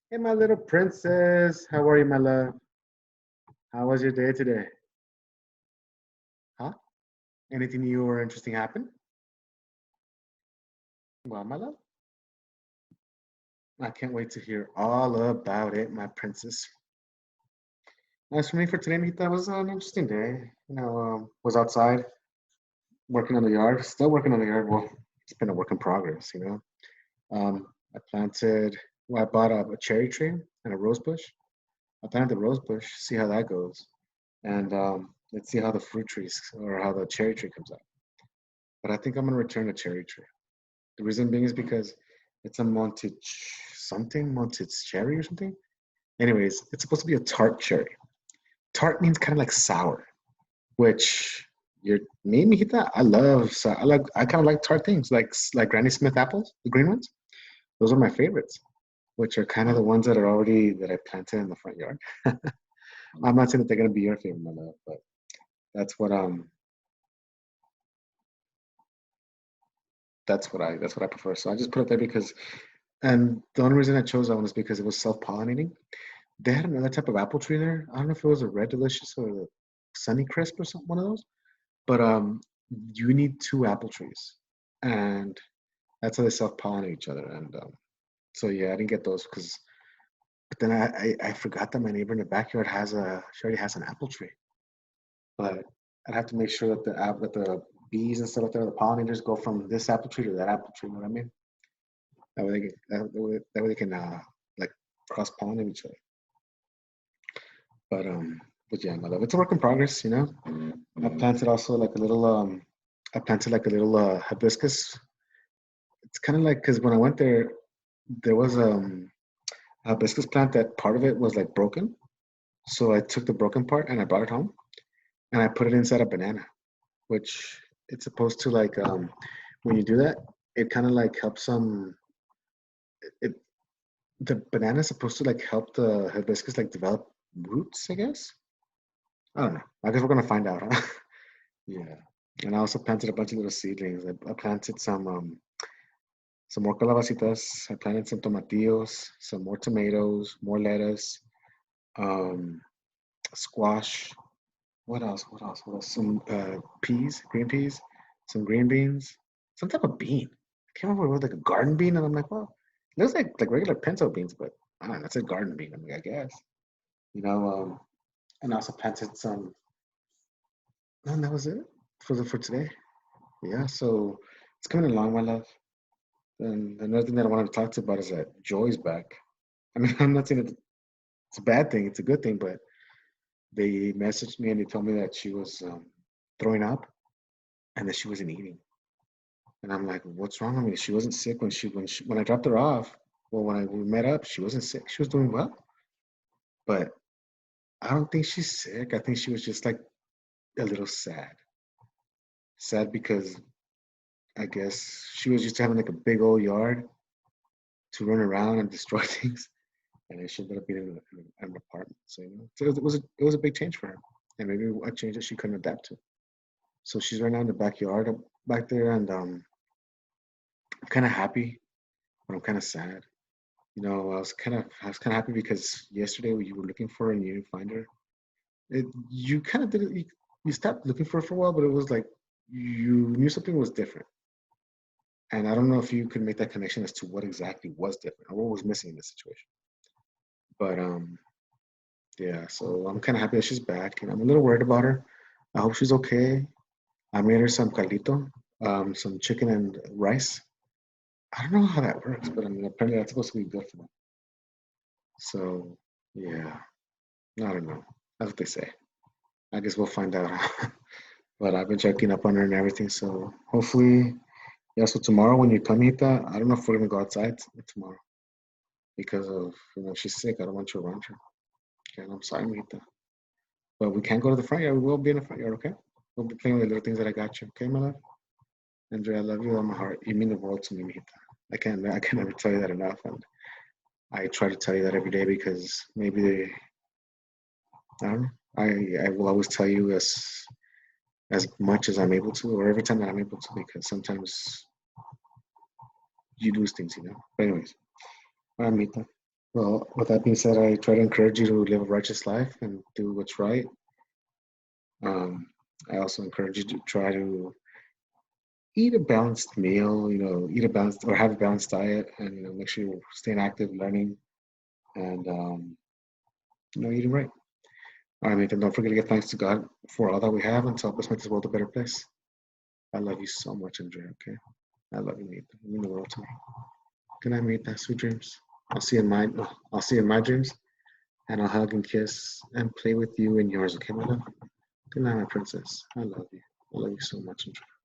Hey, my little princess. How are you, my love? How was your day today? Huh? Anything new or interesting happen? Well, my love, I can't wait to hear all about it, my princess. As for me for today, Nita, was an interesting day. Was outside working on the yard, still working on the yard. Well, it's been a work in progress, you know. I planted, well, I bought a cherry tree and a rose bush. I planted the rose bush, see how that goes. And let's see how the fruit trees or how the cherry tree comes out. But I think I'm gonna return the cherry tree. The reason being is because it's a Montage cherry or something. Anyways, it's supposed to be a tart cherry. Tart means kind of like sour, which you're me, mijita. I kind of like tart things, like Granny Smith apples, the green ones. Those are my favorites, which are kind of the ones that are already that I planted in the front yard. I'm not saying that they're gonna be your favorite, my love, but that's what um that's what I prefer. So I just put it there because, and the only reason I chose that one is because it was self-pollinating. They had another type of apple tree there. I don't know if it was a Red Delicious or the Sunny Crisp or something, one of those. But you need two apple trees, and that's how they self-pollinate each other. And so yeah, I didn't get those because. But then I forgot that my neighbor in the backyard she already has an apple tree. But I'd have to make sure that the bees and stuff like that, the pollinators go from this apple tree to that apple tree. You know what I mean? That way they can like cross pollinate each other. But um, but yeah, my love, it's a work in progress. I planted also like a little I planted like a little hibiscus. It's kind of like because when I went there, there was a hibiscus plant that part of it was like broken. So I took the broken part and I brought it home and I put it inside a banana, which it's supposed to like when you do that, it kind of like helps it the banana is supposed to like help the hibiscus like develop roots, I guess. I don't know. I guess we're gonna find out, huh? Yeah. And I also planted a bunch of little seedlings. I planted some more calabacitas. I planted some tomatillos, some more tomatoes, more lettuce, um, squash. What else? What else? What else? Some peas, green peas, some green beans, some type of bean. I can't remember what it was, like a garden bean, and I'm like, well, it looks like regular pinto beans, but I don't know. That's a garden bean. I mean, I guess you know. And I also planted some. And that was it for today. Yeah. So it's coming along, my love. And another thing that I wanted to talk to you about is that Joy's back. I mean, I'm not saying it's a bad thing; it's a good thing. But they messaged me and they told me that she was throwing up and that she wasn't eating. And I'm like, what's wrong with me? She wasn't sick when I dropped her off. Well, when we met up, she wasn't sick. She was doing well. But I don't think she's sick. I think she was just like a little sad. Sad because I guess she was used to having like a big old yard to run around and destroy things, and then she ended up being in an apartment. So it was a big change for her, and maybe a change that she couldn't adapt to. So she's right now in the backyard back there, and I'm kind of happy, but I'm kind of sad. I was kind of happy because yesterday when you were looking for her and you didn't find her, you kind of did it. You stopped looking for her for a while, but it was like you knew something was different, and I don't know if you could make that connection as to what exactly was different or what was missing in the situation. But yeah, so I'm kind of happy that she's back, and I'm a little worried about her. I hope she's okay. I made her some caldito, some chicken and rice. I don't know how that works, but I mean, apparently that's supposed to be good for them. So yeah, I don't know. That's what they say. I guess we'll find out. But I've been checking up on her and everything, so hopefully, yeah. So tomorrow when you come, Hita, I don't know if we're gonna go outside tomorrow because of she's sick. I don't want you around her. Okay, and I'm sorry, Hita, but we can't go to the front yard. We will be in the front yard, okay? We'll be playing with the little things that I got you, okay, my love? Andrea, I love you with all my heart. You mean the world to me, Hita. I can never tell you that enough, and I try to tell you that every day because maybe I don't know. I will always tell you as much as I'm able to, or every time that I'm able to, because sometimes you lose things. But anyways, all right, Mita. Well, with that being said, I try to encourage you to live a righteous life and do what's right. I also encourage you to try to eat a balanced meal, eat a balanced or have a balanced diet, and make sure you're staying active, learning, and eating right. All right, Nathan, don't forget to give thanks to God for all that we have and to help us make this world a better place. I love you so much, Andre. Okay, I love you, Nathan. You mean the world to me. Good night, Nathan. Sweet dreams. I'll see you in my dreams, and I'll hug and kiss and play with you in yours. Okay, my love. Good night, my princess. I love you. I love you so much, Andre.